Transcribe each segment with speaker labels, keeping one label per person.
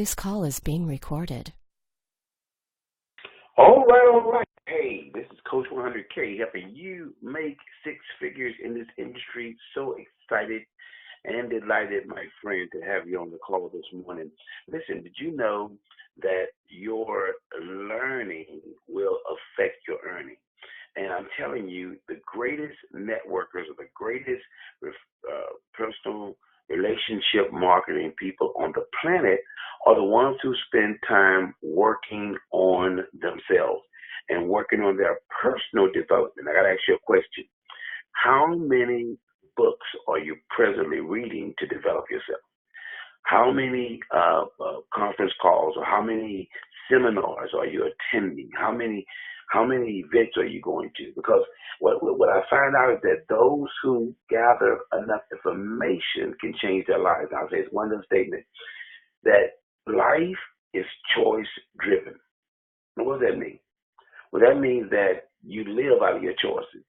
Speaker 1: This call is being recorded.
Speaker 2: All right. Hey, this is Coach 100K helping you make six figures in this industry. So excited and delighted, my friend, to have you on the call this morning. Listen, did you know that your learning will affect your earning? And I'm telling you, the greatest networkers or the greatest personal relationship marketing people on the planet are the ones who spend time working on themselves and working on their personal development. I got to ask you a question. How many books are you presently reading to develop yourself? How many conference calls or how many seminars are you attending? How many events are you going to? Because what I find out is that those who gather enough information can change their lives. I'll say it's one understatement that life is choice driven. What does that mean? Well, that means that you live out of your choices.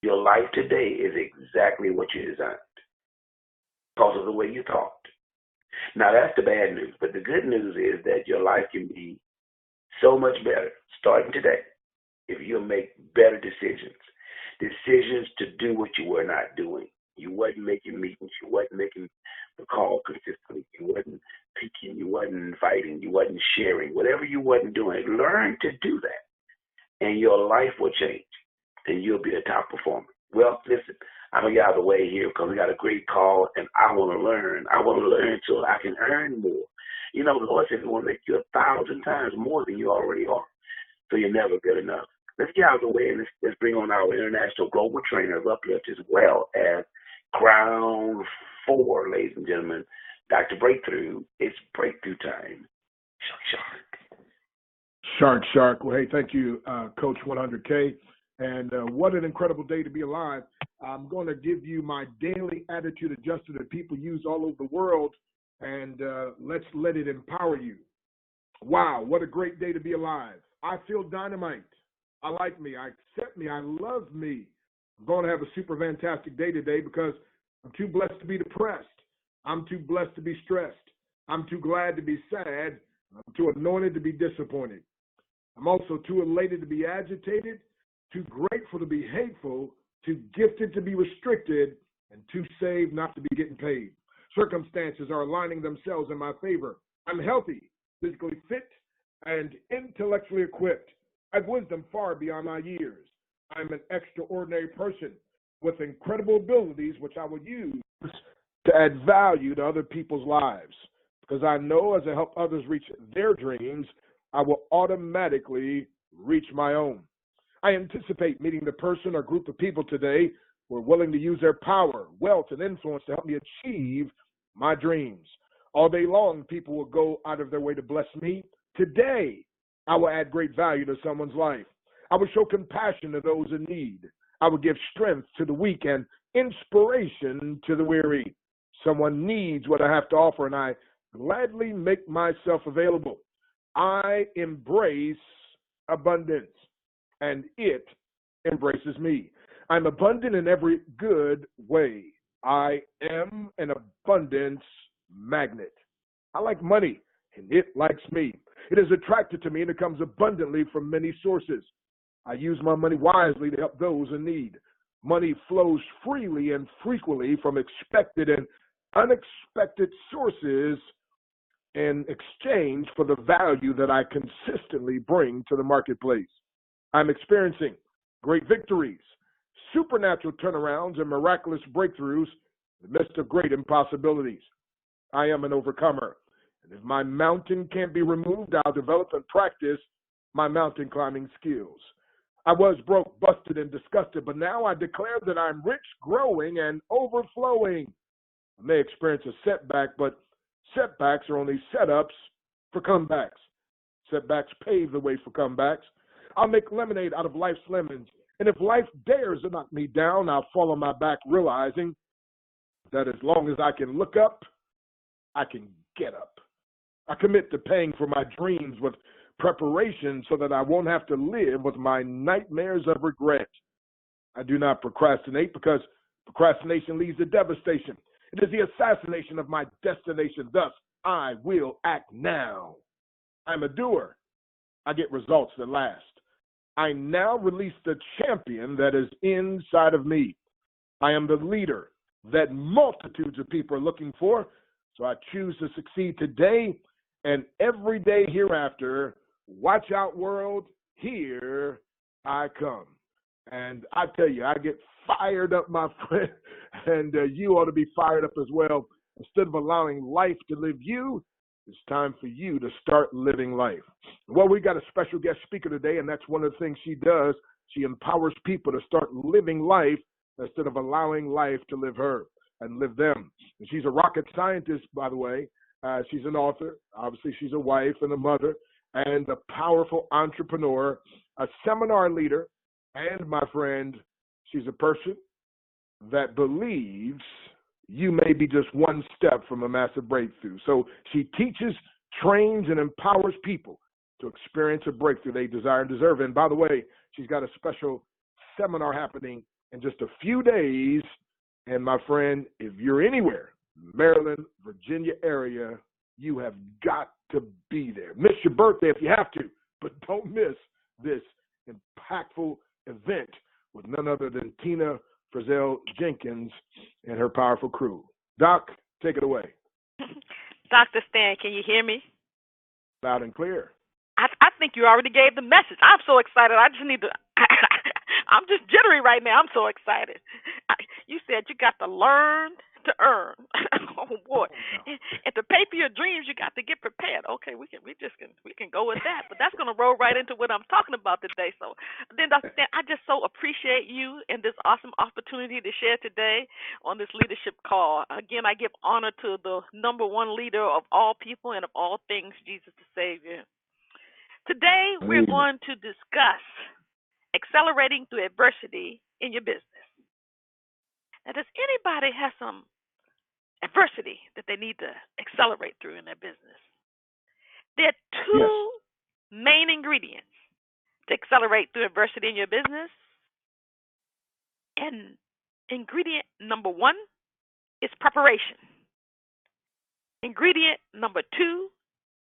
Speaker 2: Your life today is exactly what you designed because of the way you thought. Now, that's the bad news. But the good news is that your life can be so much better starting today if you make better decisions to do what you were not doing. You wasn't making meetings. You wasn't making the call consistently. You wasn't peeking. You wasn't inviting. You wasn't sharing. Whatever you wasn't doing, learn to do that, and your life will change, and you'll be a top performer. Well, listen, I'm going to get out of the way here because we got a great call, and I want to learn. I want to learn so I can earn more. You know, the Lord said He want to make you 1,000 times more than you already are, so you're never good enough. Let's get out of the way, and let's bring on our international global trainer of uplift as well as Ground 4, ladies and gentlemen. Dr. Breakthrough, it's breakthrough time.
Speaker 3: Shark. Well, hey, thank you, Coach 100K. And what an incredible day to be alive. I'm going to give you my daily attitude adjuster that people use all over the world, and let's let it empower you. Wow, what a great day to be alive. I feel dynamite. I like me. I accept me. I love me. I'm going to have a super fantastic day today because I'm too blessed to be depressed. I'm too blessed to be stressed. I'm too glad to be sad. I'm too anointed to be disappointed. I'm also too elated to be agitated, too grateful to be hateful, too gifted to be restricted, and too saved not to be getting paid. Circumstances are aligning themselves in my favor. I'm healthy, physically fit, and intellectually equipped. I have wisdom far beyond my years. I'm an extraordinary person with incredible abilities which I will use to add value to other people's lives. Because I know as I help others reach their dreams, I will automatically reach my own. I anticipate meeting the person or group of people today who are willing to use their power, wealth, and influence to help me achieve my dreams. All day long, people will go out of their way to bless me. Today, I will add great value to someone's life. I will show compassion to those in need. I will give strength to the weak and inspiration to the weary. Someone needs what I have to offer, and I gladly make myself available. I embrace abundance, and it embraces me. I'm abundant in every good way. I am an abundance magnet. I like money, and it likes me. It is attracted to me, and it comes abundantly from many sources. I use my money wisely to help those in need. Money flows freely and frequently from expected and unexpected sources in exchange for the value that I consistently bring to the marketplace. I'm experiencing great victories, supernatural turnarounds, and miraculous breakthroughs in the midst of great impossibilities. I am an overcomer. And if my mountain can't be removed, I'll develop and practice my mountain climbing skills. I was broke, busted, and disgusted, but now I declare that I'm rich, growing, and overflowing. I may experience a setback, but setbacks are only setups for comebacks. Setbacks pave the way for comebacks. I'll make lemonade out of life's lemons. And if life dares to knock me down, I'll fall on my back, realizing that as long as I can look up, I can get up. I commit to paying for my dreams with preparation so that I won't have to live with my nightmares of regret. I do not procrastinate because procrastination leads to devastation. It is the assassination of my destination. Thus, I will act now. I'm a doer. I get results that last. I now release the champion that is inside of me. I am the leader that multitudes of people are looking for. So I choose to succeed today and every day hereafter. Watch out, world. Here I come. And I tell you, I get fired up, my friend, and you ought to be fired up as well. Instead of allowing life to live you, it's time for you to start living life. Well, we got a special guest speaker today, and that's one of the things she does. She empowers people to start living life instead of allowing life to live her and live them. And she's a rocket scientist, by the way. She's an author. Obviously, she's a wife and a mother and a powerful entrepreneur, a seminar leader, and, my friend, she's a person that believes you may be just one step from a massive breakthrough. So she teaches, trains, and empowers people to experience a breakthrough they desire and deserve. And by the way, she's got a special seminar happening in just a few days. And my friend, if you're anywhere, Maryland, Virginia area, you have got to be there. Miss your birthday if you have to, but don't miss this impactful event with none other than Tina Frizzell Jenkins and her powerful crew. Doc, take it away.
Speaker 4: Dr. Stan, can you hear me?
Speaker 3: Loud and clear.
Speaker 4: I think you already gave the message. I'm so excited. I just need to. I'm just jittery right now. I'm so excited. You said you got to learn to earn. Oh boy! And to pay for your dreams, you got to get prepared. Okay, we can go with that. But that's going to roll right into what I'm talking about today. So then, Dr. Stan, I just so appreciate you and this awesome opportunity to share today on this leadership call. Again, I give honor to the number one leader of all people and of all things, Jesus the Savior. Today, we're going to discuss accelerating through adversity in your business. Now, does anybody have some adversity that they need to accelerate through in their business? There are two main ingredients to accelerate through adversity in your business. And ingredient number one is preparation. Ingredient number two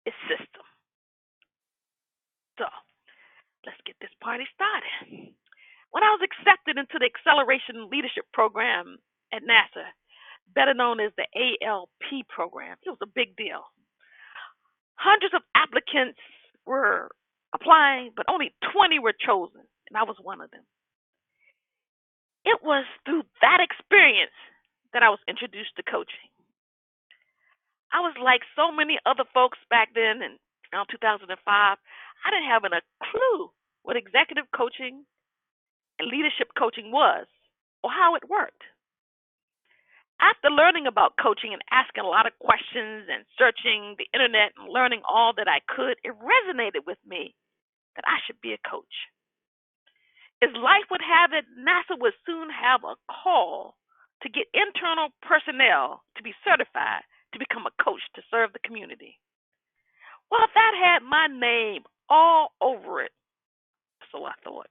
Speaker 4: is system. So, let's get this party started. When I was accepted into the Acceleration Leadership Program at NASA, better known as the ALP program, it was a big deal. Hundreds of applicants were applying, but only 20 were chosen, and I was one of them. It was through that experience that I was introduced to coaching. I was like so many other folks back then in around 2005. I didn't have a clue what executive coaching and leadership coaching was or how it worked. After learning about coaching and asking a lot of questions and searching the internet and learning all that I could, it resonated with me that I should be a coach. As life would have it, NASA would soon have a call to get internal personnel to be certified to become a coach to serve the community. Well, that had my name all over it, so I thought.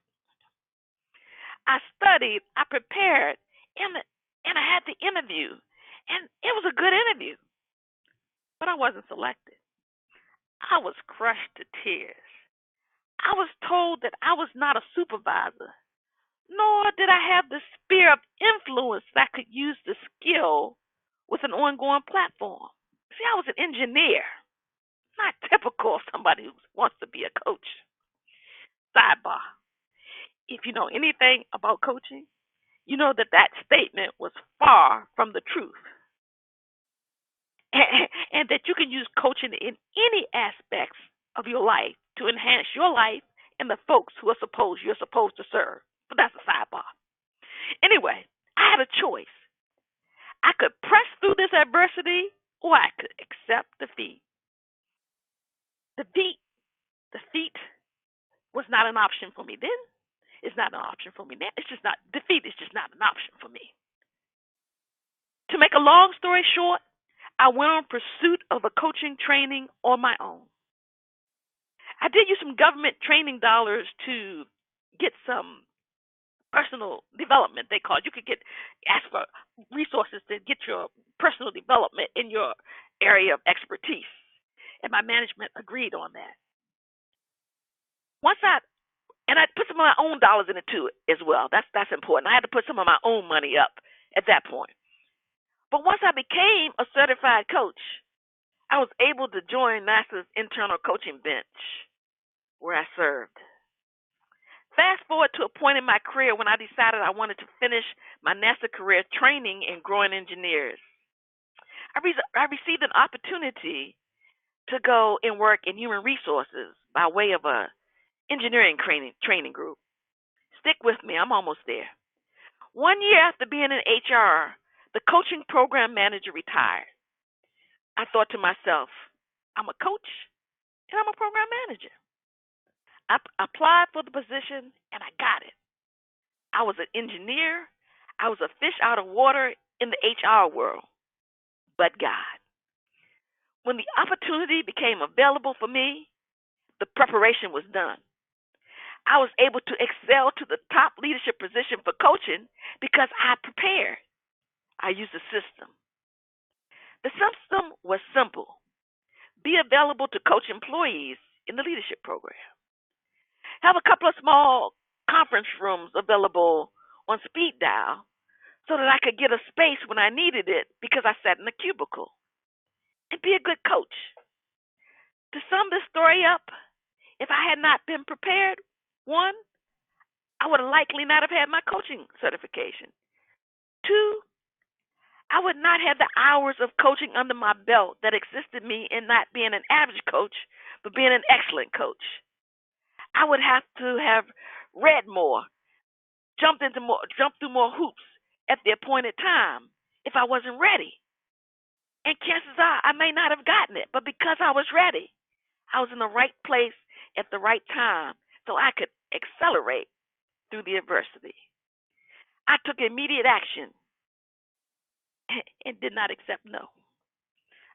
Speaker 4: I studied, I prepared, and I had the interview, and it was a good interview, but I wasn't selected. I was crushed to tears. I was told that I was not a supervisor, nor did I have the sphere of influence that could use the skill with an ongoing platform. See, I was an engineer, not typical of somebody who wants to be a coach. Sidebar. If you know anything about coaching, you know that statement was far from the truth. And that you can use coaching in any aspects of your life to enhance your life and the folks who you're supposed to serve. But that's a sidebar. Anyway, I had a choice. I could press through this adversity or I could accept defeat. Defeat was not an option for me then. It's not an option for me now. Defeat is just not an option for me. To make a long story short, I went on pursuit of a coaching training on my own. I did use some government training dollars to get some personal development, they call it. You could ask for resources to get your personal development in your area of expertise, and my management agreed on that. Once I put some of my own dollars in it too as well. That's important. I had to put some of my own money up at that point. But once I became a certified coach, I was able to join NASA's internal coaching bench where I served. Fast forward to a point in my career when I decided I wanted to finish my NASA career training and growing engineers. I received an opportunity to go and work in human resources by way of a engineering training group. Stick with me, I'm almost there. 1 year after being in HR, the coaching program manager retired. I thought to myself, I'm a coach and I'm a program manager. I applied for the position and I got it. I was an engineer. I was a fish out of water in the HR world. But God, when the opportunity became available for me, the preparation was done. I was able to excel to the top leadership position for coaching because I prepared. I used a system. The system was simple. Be available to coach employees in the leadership program. Have a couple of small conference rooms available on speed dial so that I could get a space when I needed it because I sat in a cubicle. And be a good coach. To sum this story up, if I had not been prepared, one, I would likely not have had my coaching certification. Two, I would not have the hours of coaching under my belt that assisted me in not being an average coach, but being an excellent coach. I would have to have read more, jumped through more hoops at the appointed time if I wasn't ready. And chances are I may not have gotten it, but because I was ready, I was in the right place at the right time so I could accelerate through the adversity. I took immediate action and did not accept no.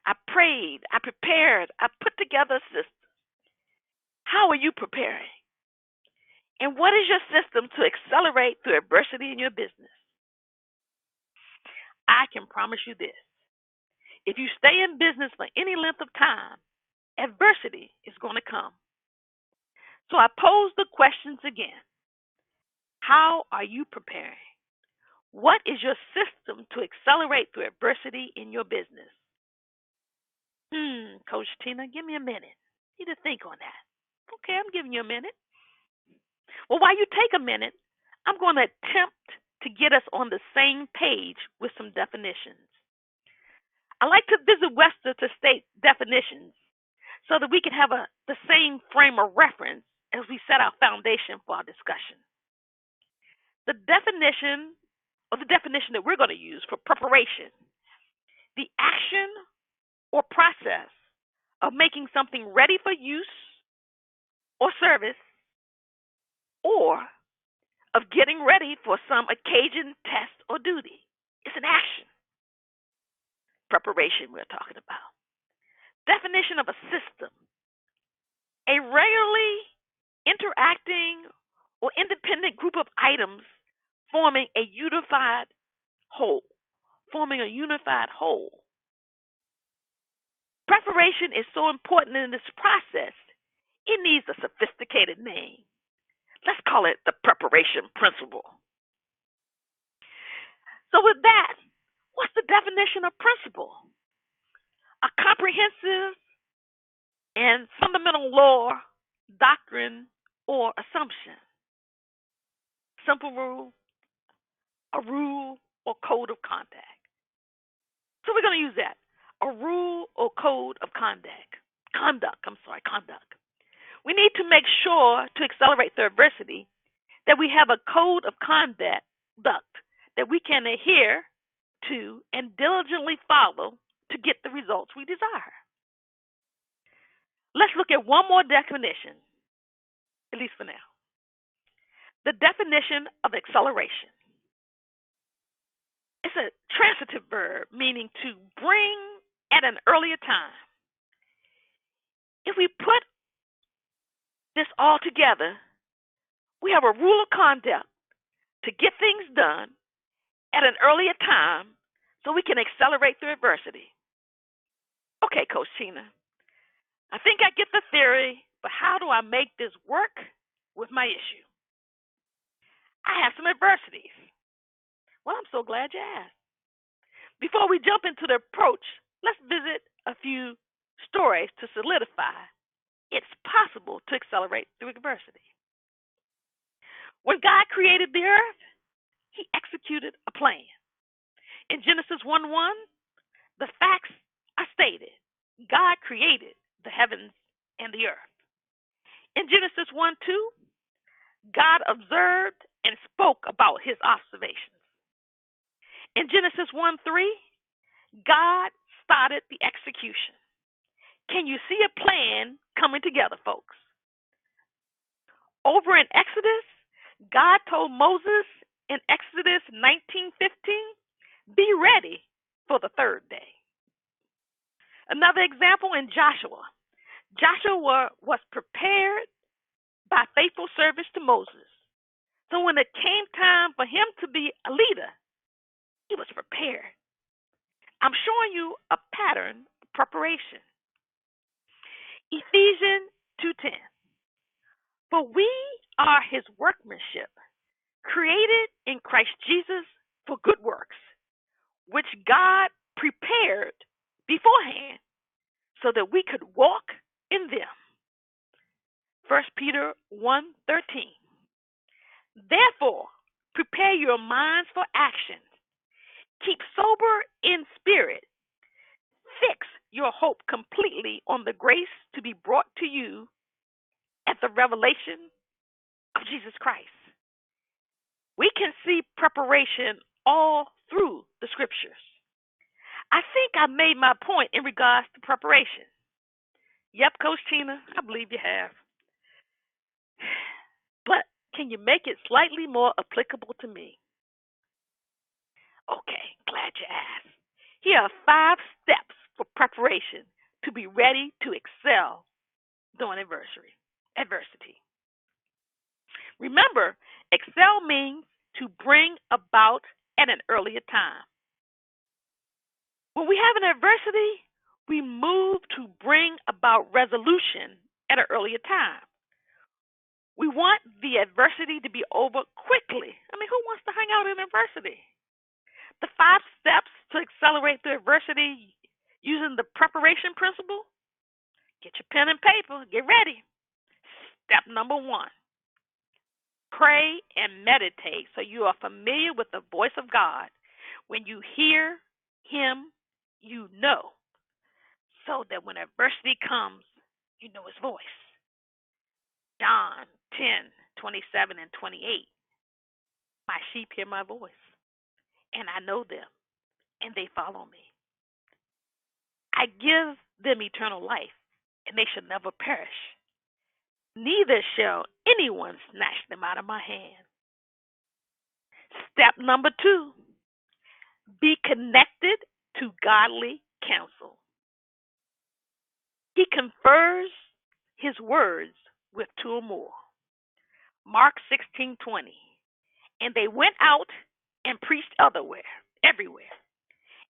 Speaker 4: I prayed, I prepared, I put together a system. How are you preparing? And what is your system to accelerate through adversity in your business? I can promise you this. If you stay in business for any length of time, adversity is going to come. So I pose the questions again. How are you preparing? What is your system to accelerate through adversity in your business? Coach Tina, give me a minute. Need to think on that. Okay, I'm giving you a minute. Well, while you take a minute, I'm going to attempt to get us on the same page with some definitions. I like to visit Webster to state definitions so that we can have the same frame of reference as we set our foundation for our discussion. The definition that we're going to use for preparation, the action or process of making something ready for use or service, or of getting ready for some occasion, test, or duty. It's an action. Preparation we're talking about. Definition of a system. A regularly interacting or independent group of items forming a unified whole. Preparation is so important in this process, it needs a sophisticated name. Let's call it the preparation principle. So with that, what's the definition of principle? A comprehensive and fundamental law, doctrine, or assumption. Simple rule, a rule, or code of conduct. So we're going to use that. A rule or code of conduct. Conduct. We need to make sure to accelerate the adversity that we have a code of conduct that we can adhere to and diligently follow to get the results we desire. Let's look at one more definition, at least for now. The definition of acceleration. It's a transitive verb meaning to bring at an earlier time. If we put this all together, we have a rule of conduct to get things done at an earlier time so we can accelerate through adversity. Okay, Coach Tina, I think I get the theory, but how do I make this work with my issue? I have some adversities. Well, I'm so glad you asked. Before we jump into the approach, let's visit a few stories to solidify it's possible to accelerate through adversity. When God created the earth, he executed a plan. In Genesis 1:1, the facts are stated. God created the heavens and the earth. In Genesis 1:2, God observed and spoke about his observations. In Genesis 1:3, God started the execution. Can you see a plan coming together, folks? Over in Exodus, God told Moses in Exodus 19:15, be ready for the third day. Another example in Joshua. Joshua was prepared by faithful service to Moses. So when it came time for him to be a leader, he was prepared. I'm showing you a pattern of preparation. Ephesians 2:10. For we are his workmanship, created in Christ Jesus for good works, which God prepared beforehand so that we could walk in them. 1 Peter 1:13. Therefore, prepare your minds for action. Keep sober in spirit. Fix your hope completely on the grace to be brought to you at the revelation of Jesus Christ. We can see preparation all through the scriptures. I think I made my point in regards to preparation. Yep, Coach Tina, I believe you have. But can you make it slightly more applicable to me? Okay, glad you asked. Here are 5 steps for preparation to be ready to excel during adversity. Remember, excel means to bring about at an earlier time. When we have an adversity, we move to bring about resolution at an earlier time. We want the adversity to be over quickly. I mean, who wants to hang out in adversity? The 5 steps to accelerate the adversity using the preparation principle. Get your pen and paper. Get ready. Step number 1. Pray and meditate so you are familiar with the voice of God. When you hear him, you know. So that when adversity comes, you know his voice. John 10:27 and 28. My sheep hear my voice, and I know them, and they follow me. I give them eternal life, and they shall never perish. Neither shall anyone snatch them out of my hand. Step number 2, be connected to godly counsel. He confers his words with 2 or more. Mark 16:20. And they went out and preached everywhere.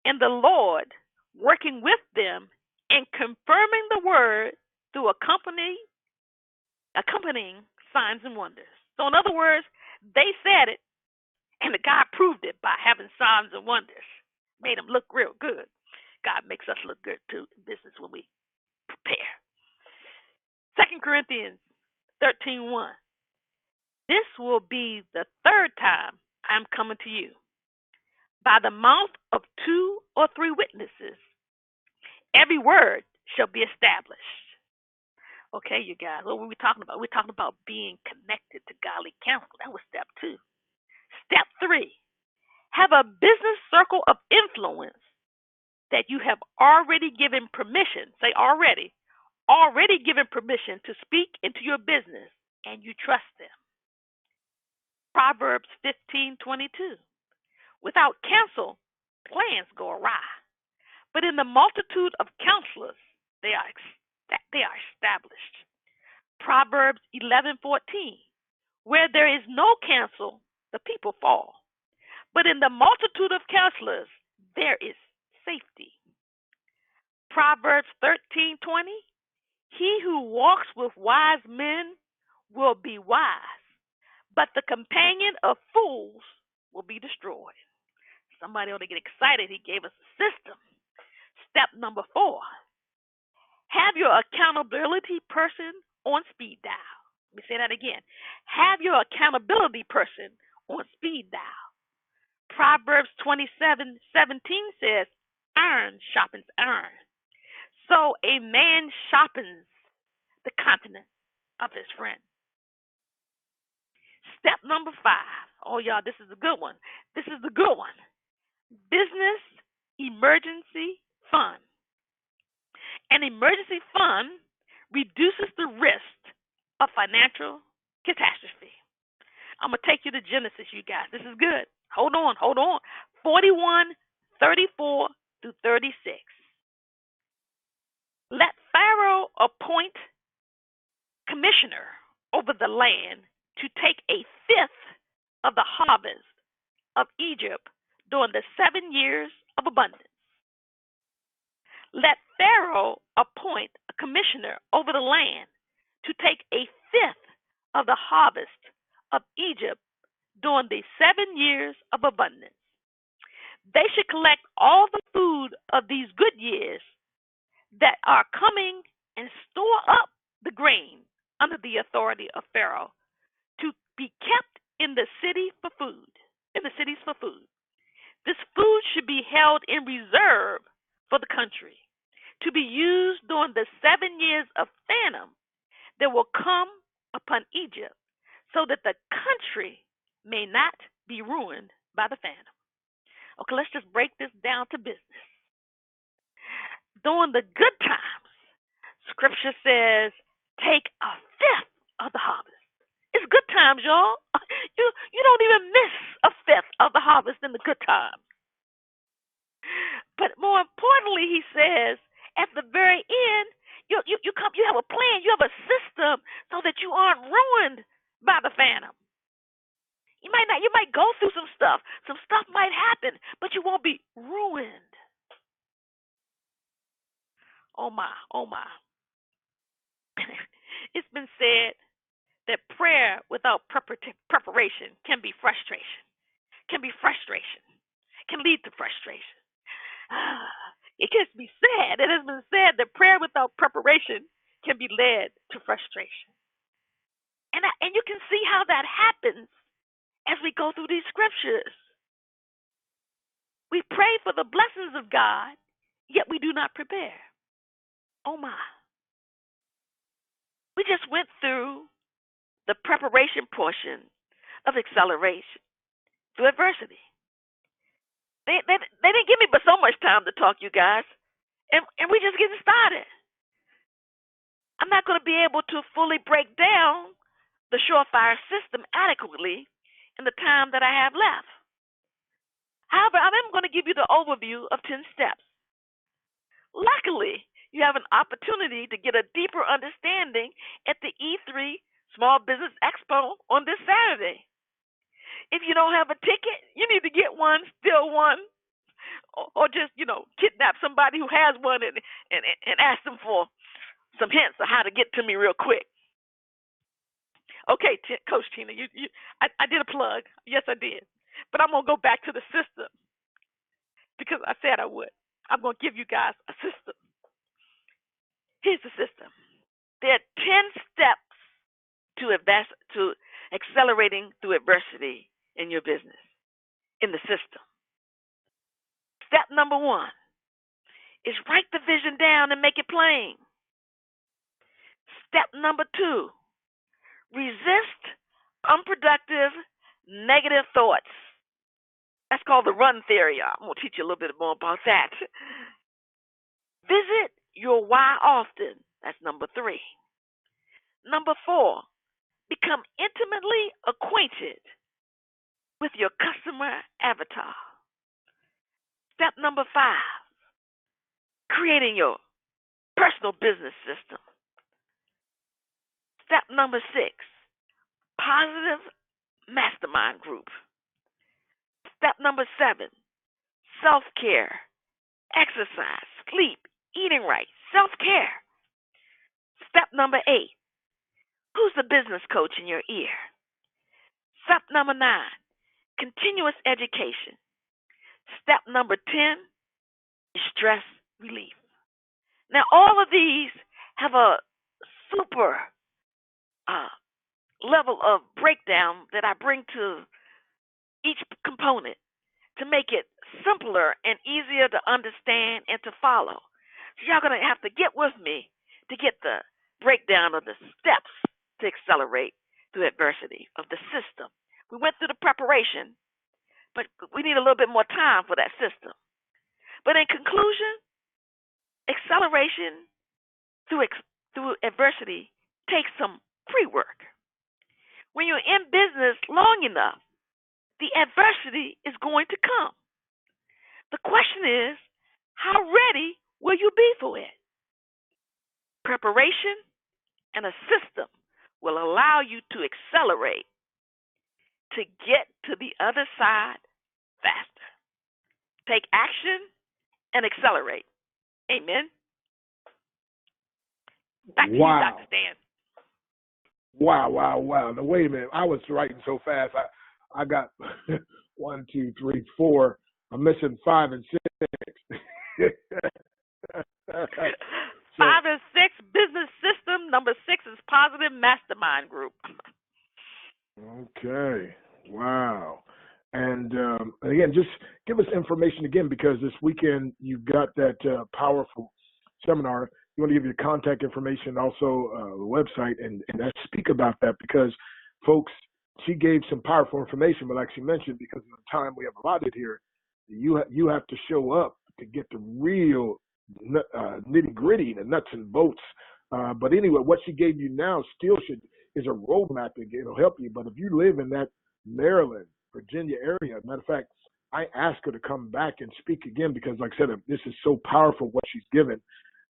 Speaker 4: And the Lord working with them and confirming the word through accompanying signs and wonders. So in other words, they said it, and the God proved it by having signs and wonders. Made them look real good. God makes us look good too in business when we prepare. 2 Corinthians 13:1. This will be the 3rd time I'm coming to you. By the mouth of 2 or 3 witnesses, every word shall be established. Okay, you guys, what were we talking about? We're talking about being connected to godly counsel. That was step 2. Step 3, have a business circle of influence that you have already given permission, say already given permission to speak into your business, and you trust them. Proverbs 15:22. Without counsel, plans go awry. But in the multitude of counselors, they are established. Proverbs 11:14. Where there is no counsel, the people fall. But in the multitude of counselors, there is safety. Proverbs 13:20. He who walks with wise men will be wise, but the companion of fools will be destroyed. Somebody ought to get excited. He gave us a system. Step number 4. Have your accountability person on speed dial. Let me say that again. Have your accountability person on speed dial. Proverbs 27:17 says, iron sharpens iron. So a man sharpens the countenance of his friend. Step number 5. Oh, y'all, this is a good one. This is the good one. Business emergency fund. An emergency fund reduces the risk of financial catastrophe. I'm going to take you to Genesis, you guys. This is good. Hold on. 41:34 through 36. Let Pharaoh appoint commissioner over the land to take a fifth of the harvest of Egypt during the 7 years of abundance. Let Pharaoh appoint a commissioner over the land to take a fifth of the harvest of Egypt during the 7 years of abundance. They should collect all the food of these good years that are coming and store up the grain under the authority of Pharaoh to be kept in the city for food, in the cities for food. This food should be held in reserve for the country to be used during the 7 years of famine that will come upon Egypt, so that the country may not be ruined by the famine. Okay, let's just break this down to business. During the good times, Scripture says, take a fifth of the harvest. It's good times, y'all. You don't even miss a fifth of the harvest in the good times. But more importantly, he says, at the very end, you have a plan, you have a system so that you aren't ruined by the phantom. You might go through some stuff might happen, but you won't be ruined. Oh my. It's been said that prayer without preparation can lead to frustration. It can be said, it has been said that prayer without preparation can be led to frustration. And you can see how that happens as we go through these scriptures. We pray for the blessings of God, yet we do not prepare. Oh my. We just went through the preparation portion of acceleration through adversity. They didn't give me but so much time to talk, you guys. And we're just getting started. I'm not going to be able to fully break down the surefire system adequately in the time that I have left. However, I am going to give you the overview of 10 steps. Luckily, you have an opportunity to get a deeper understanding at the E3 Small Business Expo on this Saturday. If you don't have a ticket, you need to get one, steal one, or just, kidnap somebody who has one and ask them for some hints of how to get to me real quick. Okay, Coach Tina, I did a plug. Yes, I did. But I'm going to go back to the system because I said I would. I'm going to give you guys a system. Here's the system. There are 10 steps to accelerating through adversity in your business, in the system. Step number 1 is write the vision down and make it plain. Step number 2, resist unproductive, negative thoughts. That's called the run theory. I'm going to teach you a little bit more about that. Visit your why often. That's number 3. Number 4, become intimately acquainted with your customer avatar. Step number 5, creating your personal business system. Step number 6, positive mastermind group. Step number 7, self-care, exercise, sleep, eating right, self-care. Step number 8, who's the business coach in your ear? Step number 9, continuous education. Step number 10 is stress relief. Now, all of these have a super uh, level of breakdown that I bring to each component to make it simpler and easier to understand and to follow. So y'all gonna have to get with me to get the breakdown of the steps to accelerate through adversity of the system. We went through the preparation, but we need a little bit more time for that system. But in conclusion, acceleration through adversity takes some pre-work. When you're in business long enough, the adversity is going to come. The question is, how ready will you be for it? Preparation and a system will allow you to accelerate to get to the other side faster. Take action and accelerate. Amen. Back to you, Dr. Stan.
Speaker 3: Wow. Now, wait a minute. I was writing so fast. I got 1, 2, 3, 4. I'm missing 5 and 6.
Speaker 4: 5 and 6, business system. Number 6 is positive mastermind group.
Speaker 3: Okay. Wow. And again, just give us information again, because this weekend you've got that powerful seminar. You want to give your contact information, also the website, and speak about that, because folks, she gave some powerful information, but like she mentioned, because of the time we have allotted here, you have to show up to get the real nitty gritty, the nuts and bolts. But anyway, what she gave you now still is a roadmap. It'll help you. But if you live in that Maryland, Virginia area, matter of fact, I asked her to come back and speak again, because like I said, this is so powerful what she's given.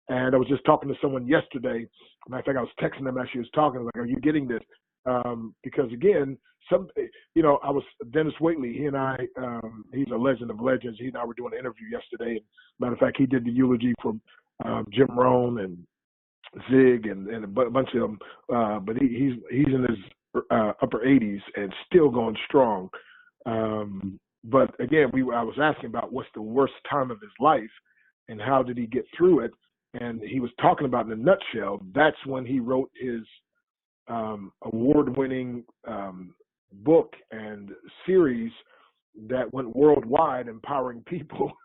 Speaker 3: And I was just talking to someone yesterday. Matter of fact, I was texting them as she was talking. I was like, "Are you getting this?" Because again, I was Dennis Waitley. He and I, he's a legend of legends. He and I were doing an interview yesterday. Matter of fact, he did the eulogy for Jim Rohn and Zig and a bunch of them. But he's in his upper 80s and still going strong. But again, I was asking about what's the worst time of his life and how did he get through it. And he was talking about, in a nutshell, that's when he wrote his award-winning book and series that went worldwide, empowering people.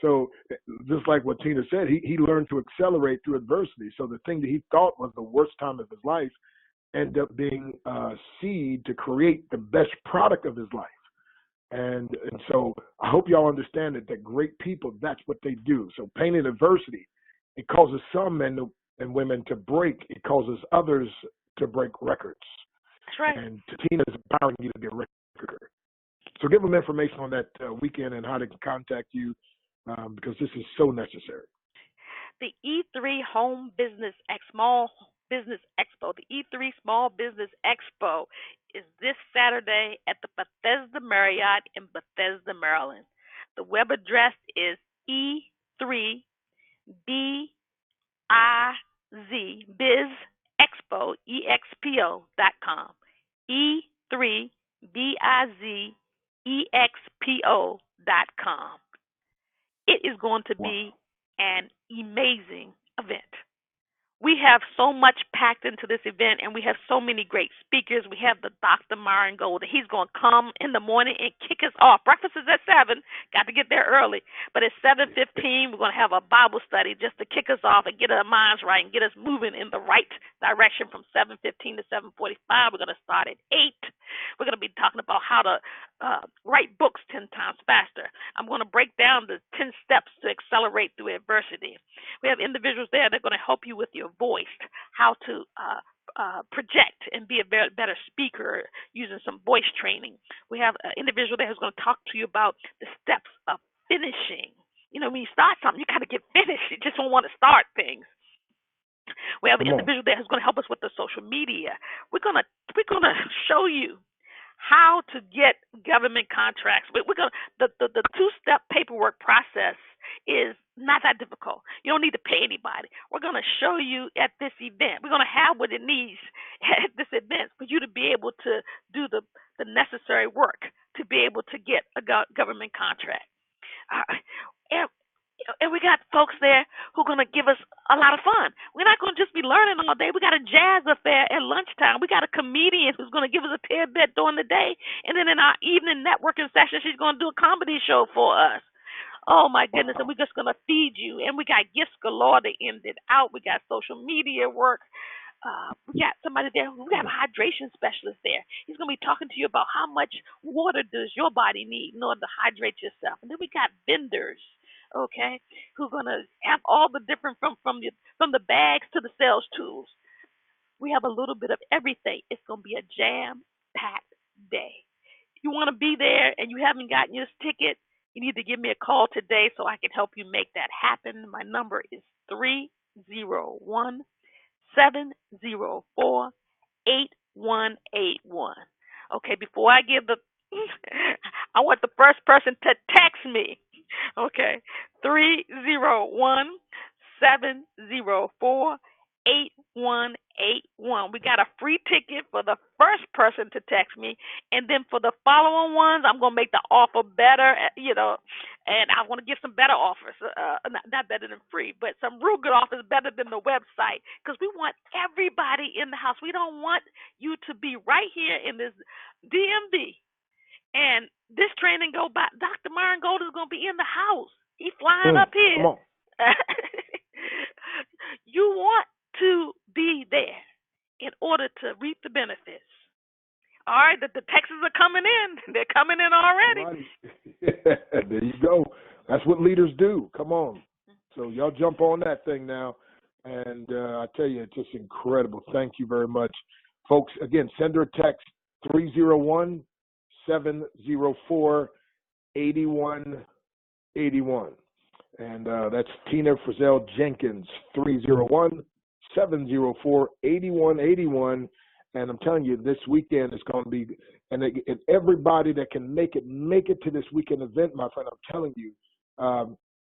Speaker 3: So just like what Tina said, he learned to accelerate through adversity. So the thing that he thought was the worst time of his life ended up being a seed to create the best product of his life. And so I hope y'all understand that great people, that's what they do. So pain and adversity, it causes some men and women to break. It causes others to break records.
Speaker 4: That's right.
Speaker 3: And Tina is empowering you to be a record. So give them information on that weekend and how they can contact you, because this is so necessary.
Speaker 4: The E3 Home Business Small Business Expo, the E3 Small Business Expo, is this Saturday at the Bethesda Marriott in Bethesda, Maryland. The web address is E3BIZ BizExpo, EXPO.com. E3BIZEXPO.com. It is going to be an amazing event. We have so much packed into this event, and we have so many great speakers. We have the Dr. Myron Golden. He's going to come in the morning and kick us off. Breakfast is at 7. Got to get there early. But at 7:15, we're going to have a Bible study just to kick us off and get our minds right and get us moving in the right direction from 7:15 to 7:45. We're going to start at 8. We're going to be talking about how to write books 10 times faster. I'm going to break down the 10 steps to accelerate through adversity. We have individuals there that are going to help you with your voice, how to project and be a better speaker using some voice training. We have an individual there who's going to talk to you about the steps of finishing. You know, when you start something, you got to get finished. You just don't want to start things. We have an individual there who's going to help us with the social media. We're going to show you how to get government contracts. We're going the 2-step paperwork process is not that difficult. You don't need to pay anybody. We're going to show you at this event. We're going to have what it needs at this event for you to be able to do the necessary work to be able to get a government contract. And, and we got folks there who are going to give us a lot of fun. We're not going to just be learning all day. We got a jazz affair at lunchtime. We got a comedian who's going to give us a tidbit during the day. And then in our evening networking session, she's going to do a comedy show for us. Oh, my goodness. And we're just going to feed you. And we got gifts galore to end it out. We got social media work. We got somebody there. We got a hydration specialist there. He's going to be talking to you about how much water does your body need in order to hydrate yourself. And then we got vendors, okay, who are going to have all the different from the bags to the sales tools. We have a little bit of everything. It's going to be a jam-packed day. If you want to be there and you haven't gotten your ticket, you need to give me a call today so I can help you make that happen. My number is 301-704-8181. Okay, before I give I want the first person to text me. Okay, 301-704-8181. We got a free ticket for the first person to text me, and then for the following ones, I'm gonna make the offer better, and I want to give some better offers, not better than free, but some real good offers better than the website, because we want everybody in the house. We don't want you to be right here in this DMV, and this training go by. Dr. Myron Gold is gonna be in the house. He's flying up here.
Speaker 3: Come on.
Speaker 4: You want to be there in order to reap the benefits. All right, the texts are coming in. They're coming in already.
Speaker 3: There you go. That's what leaders do. Come on. So y'all jump on that thing now. And I tell you, it's just incredible. Thank you very much. Folks, again, send her a text, 301-704-8181. And that's Tina Frizzell Jenkins, 301-704-8181. And I'm telling you, this weekend is going to be, and everybody that can make it to this weekend event, my friend, I'm telling you,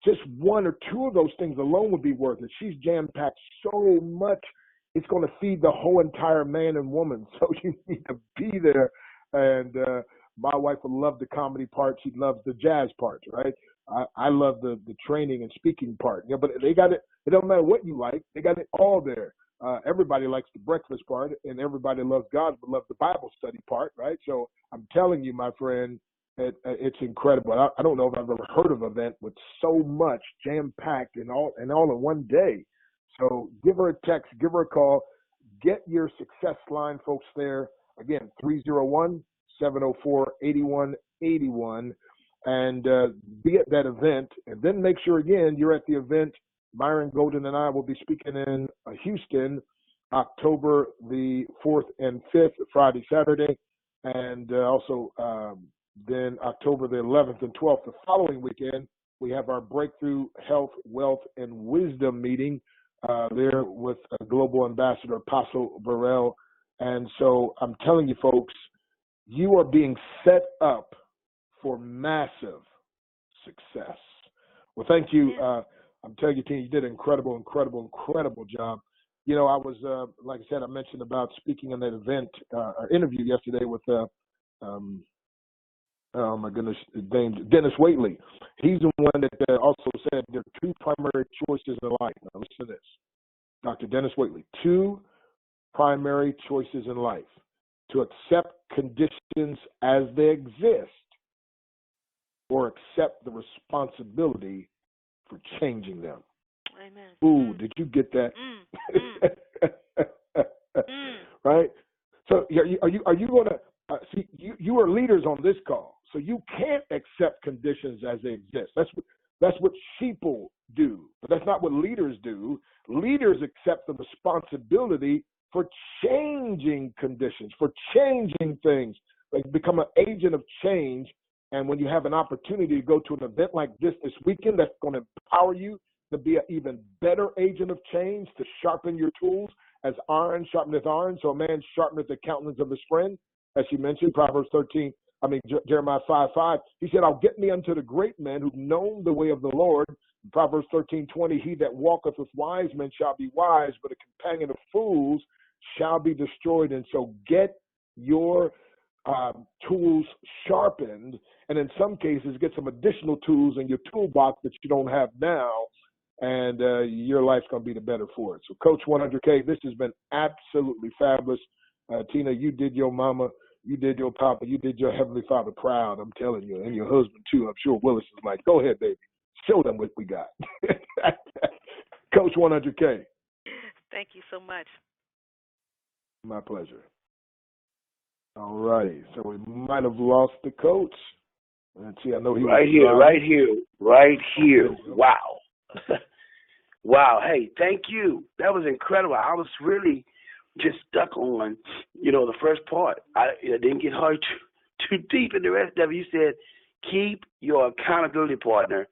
Speaker 3: just one or two of those things alone would be worth it. She's jam-packed so much, it's going to feed the whole entire man and woman. So you need to be there. And my wife would love the comedy part. She loves the jazz part, right? I love the training and speaking part. Yeah, but they got it. It don't matter what you like. They got it all there. Everybody likes the breakfast part, and everybody loves God, but loves the Bible study part, right? So I'm telling you, my friend, it's incredible. I don't know if I've ever heard of an event with so much jam-packed and all in one day. So give her a text, give her a call. Get your success line, folks, there. Again, 301-704-8181. And be at that event. And then make sure, again, you're at the event. Myron Golden and I will be speaking in Houston, October the 4th and 5th, Friday, Saturday. And also then October the 11th and 12th, the following weekend, we have our Breakthrough Health, Wealth, and Wisdom meeting there with Global Ambassador Apostle Burrell. And so I'm telling you, folks, you are being set up for massive success. Well, thank you. I'm telling you, Tina, you did an incredible job. You know, I was, like I said, I mentioned about speaking on that event, interview yesterday with, oh my goodness, Dennis Waitley. He's the one that also said there are two primary choices in life. Now listen to this. Dr. Dennis Waitley, two primary choices in life: to accept conditions as they exist, or accept the responsibility for changing them.
Speaker 4: Amen.
Speaker 3: Ooh, did you get that? Right? So are you going to see? You are leaders on this call, so you can't accept conditions as they exist. That's what sheeple do, but that's not what leaders do. Leaders accept the responsibility for changing conditions, for changing things. Like become an agent of change. And when you have an opportunity to go to an event like this weekend, that's going to empower you to be an even better agent of change, to sharpen your tools as iron sharpeneth iron. So a man sharpeneth the countenance of his friend, as you mentioned, Proverbs 13, Jeremiah 5:5, he said, I'll get me unto the great men who've known the way of the Lord. In Proverbs 13:20, he that walketh with wise men shall be wise, but a companion of fools shall be destroyed. And so get your tools sharpened, and in some cases, get some additional tools in your toolbox that you don't have now, and your life's going to be the better for it. So, Coach 100K, this has been absolutely fabulous. Tina, you did your mama, you did your papa, you did your Heavenly Father proud, I'm telling you, and your husband, too. I'm sure Willis is like, go ahead, baby. Show them what we got. Coach 100K.
Speaker 4: Thank you so much.
Speaker 3: My pleasure. All righty. So we might have lost the coach. Let's see. I know he
Speaker 2: right here. Wow. Wow. Hey, thank you. That was incredible. I was really just stuck on, the first part. I didn't get hard too deep in the rest of it. You said, keep your accountability partner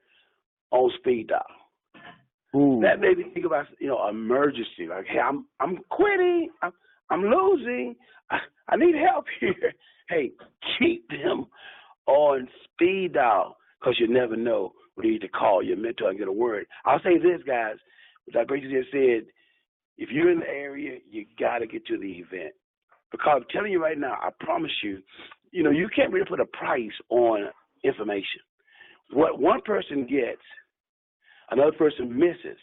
Speaker 2: on speed dial. Ooh. That made me think about, emergency. Like, hey, I'm quitting. I'm losing. I need help here. Hey, keep them on speed dial, because you never know when you need to call your mentor and get a word. I'll say this, guys. Like Rachel just said, if you're in the area, you got to get to the event. Because I'm telling you right now, I promise you, you can't really put a price on information. What one person gets, another person misses.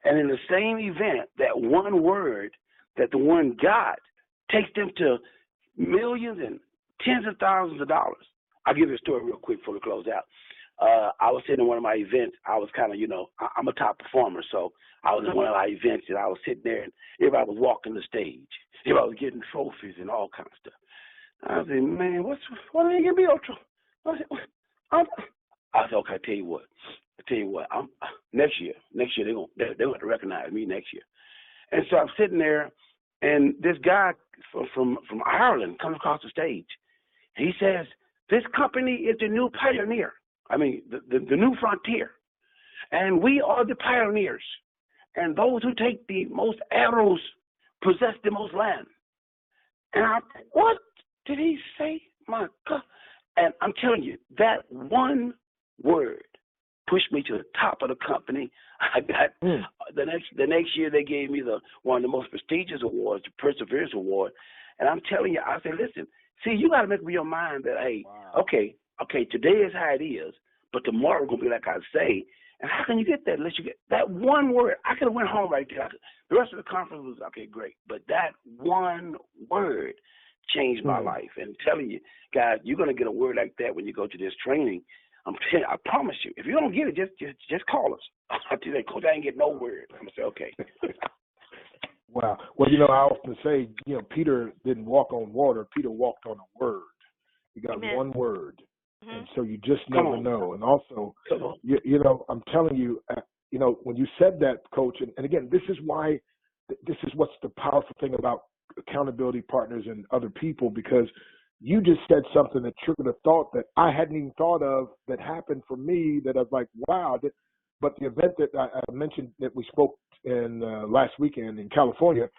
Speaker 2: And in the same event, that one word that the one got takes them to millions and tens of thousands of dollars. I'll give you a story real quick before we close out. I was sitting in one of my events. I was kind of, I'm a top performer, so I was in one of my events, and I was sitting there, and everybody was walking the stage. Everybody was getting trophies and all kinds of stuff. I was like, man, what are they giving me? I said, okay, I tell you what. Next year they're going to recognize me next year. And so I'm sitting there, and this guy from Ireland comes across the stage. He says, this company is the new pioneer. The new frontier. And we are the pioneers. And those who take the most arrows possess the most land. And what did he say? My God. And I'm telling you, that one word pushed me to the top of the company. I got the next year they gave me one of the most prestigious awards, the Perseverance Award. And I'm telling you, I said, listen, see, you got to make up your mind that, hey, okay, today is how it is, but tomorrow going to be like I say. And how can you get that unless you get that one word? I could have went home right there. The rest of the conference was, okay, great. But that one word changed my life. And I'm telling you, guys, you're going to get a word like that when you go to this training. I promise you. If you don't get it, just call us. I'll tell you, Coach, I ain't get no word. I'm going to say, okay.
Speaker 3: Wow. Well, I often say, Peter didn't walk on water. Peter walked on a word. He got one word. Mm-hmm. And so you just never know. And also, I'm telling you, when you said that, Coach, and again, this is what's the powerful thing about accountability partners and other people, because you just said something that triggered a thought that I hadn't even thought of that happened for me, that I was like, wow. But the event that I mentioned that we spoke in last weekend in California,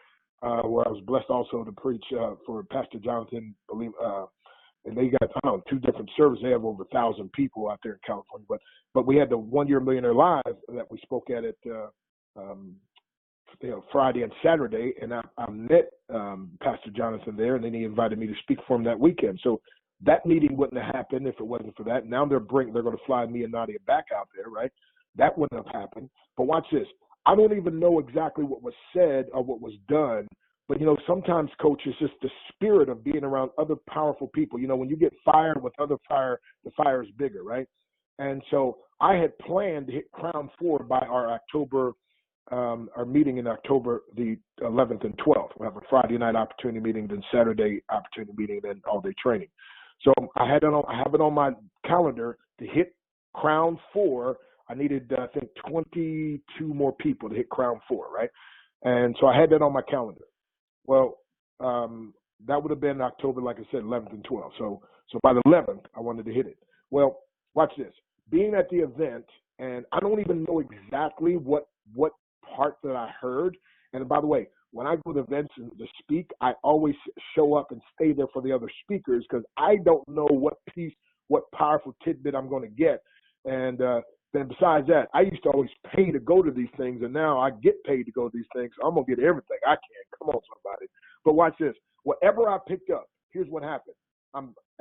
Speaker 3: where I was blessed also to preach for Pastor Jonathan, and they got, 2 different services. They have over 1,000 people out there in California. But we had the 1 Year Millionaire Live that we spoke at Friday and Saturday, and I met Pastor Jonathan there, and then he invited me to speak for him that weekend. So that meeting wouldn't have happened if it wasn't for that. Now they're going to fly me and Nadia back out there, right? That wouldn't have happened. But watch this. I don't even know exactly what was said or what was done. But, sometimes, Coach, it's just the spirit of being around other powerful people. When you get fired with other fire, the fire is bigger, right? And so I had planned to hit Crown 4 by our meeting in October the 11th and 12th. We'll have a Friday night opportunity meeting, then Saturday opportunity meeting, then all-day training. So I have it on my calendar to hit Crown 4. I needed, 22 more people to hit Crown 4, right? And so I had that on my calendar. Well, that would have been October, like I said, 11th and 12th. So by the 11th, I wanted to hit it. Well, watch this. Being at the event, and I don't even know exactly what part that I heard. And by the way, when I go to events and to speak, I always show up and stay there for the other speakers because I don't know what powerful tidbit I'm going to get. And then besides that, I used to always pay to go to these things, and now I get paid to go to these things. So I'm going to get everything I can. Come on, somebody. But watch this. Whatever I picked up, here's what happened.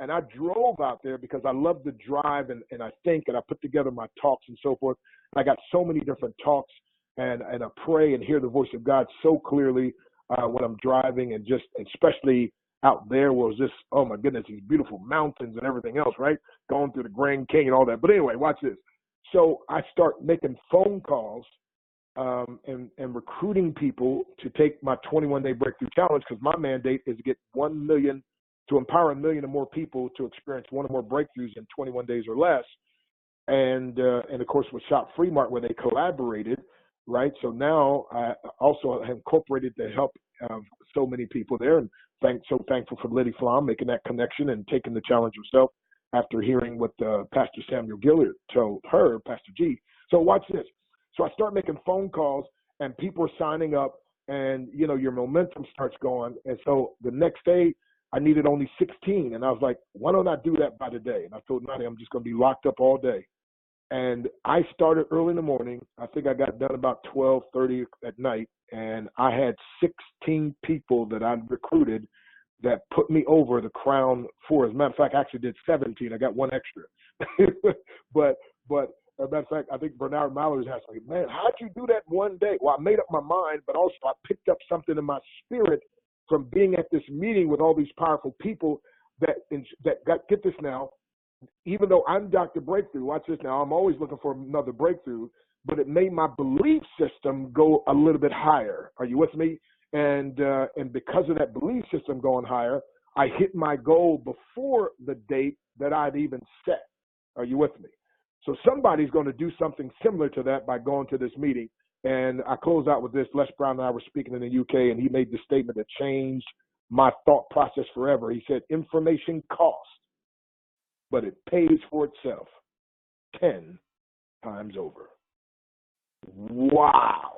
Speaker 3: And I drove out there because I love to drive and I think and I put together my talks and so forth. I got so many different talks and I pray and hear the voice of God so clearly when I'm driving and just especially out there where it was just, oh my goodness, these beautiful mountains and everything else, right? Going through the Grand Canyon and all that. But anyway, watch this. So I start making phone calls and recruiting people to take my 21-day breakthrough challenge because my mandate is to get 1 million, to empower 1 million or more people to experience one or more breakthroughs in 21 days or less. And of course with Shop Free Mart where they collaborated, right? So now I also have incorporated to help so many people there, and so thankful for Liddy Flom making that connection and taking the challenge herself after hearing what Pastor Samuel Gillard told her, Pastor G. So watch this. So I start making phone calls and people are signing up and, you know, your momentum starts going. And so the next day I needed only 16. And I was like, why don't I do that by today? And I told Nadia, I'm just going to be locked up all day. And I started early in the morning. I think I got done about 12:30 at night. And I had 16 people that I recruited that put me over the Crown 4. As a matter of fact, I actually did 17. I got one extra. but as a matter of fact, I think Bernard Mallory's asking me, man, how'd you do that one day? Well, I made up my mind, but also I picked up something in my spirit from being at this meeting with all these powerful people that got, get this now, even though I'm Dr. Breakthrough, watch this now, I'm always looking for another breakthrough, but it made my belief system go a little bit higher. Are you with me? And because of that belief system going higher, I hit my goal before the date that I'd even set. Are you with me? So somebody's going to do something similar to that by going to this meeting. And I close out with this. Les Brown and I were speaking in the UK, and he made the statement that changed my thought process forever. He said, information costs, but it pays for itself 10 times over. Wow.